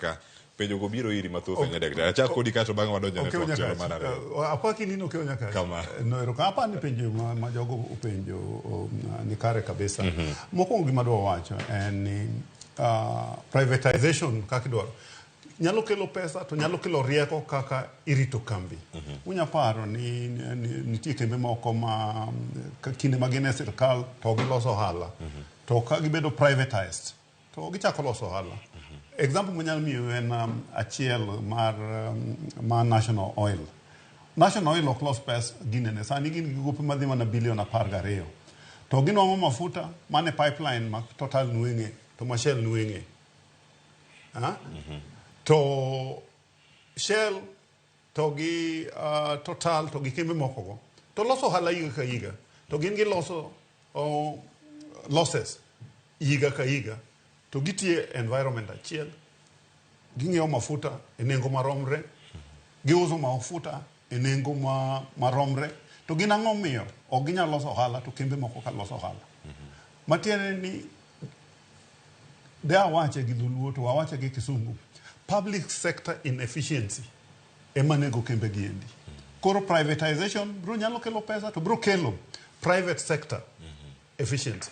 kaka penjo go biro iri mathoth nyadek achak kodi kato bang' wadonjo ne tok mana apaki nino kyo nyaka kama no ero kapa ni penjo ma jogo penjo ni kare kabisa mokwongo gima dwa wacho en ni privatization kaka idwaro nyalo kelo pesa to nyalo kelo rieko kaka irito kambi unya paro ni nitie kembe moko ma kinde magine sirkal to giloso ohala to ka gibedo privatized to gichako loso ohala. Example munyal miyo en achiel mar National Oil. National Oil ok los pes ginene sani gin gigope madhi mana bilion 12 to ginwang'o mafuta mane pipeline ma Total nweng'e to ma Shell nweng'e to Shell to gi Total to gi kembe mokogo to loso ohala higa ka higa to gin giloso losses higa ka higa to gitie environment achiel ging'iewo mafuta e nengo maromre giuso mafuta e nengo maromre to gin ang'o miyo ok ginyal loso ohala to kembe moko ka loso ohala matiende ni de awache gi dholuo to awache gi kisungu public sector inefficiency ema nego kembe giendi koro privatization bro nyalo kelo pesa to bro kelo private sector efficiency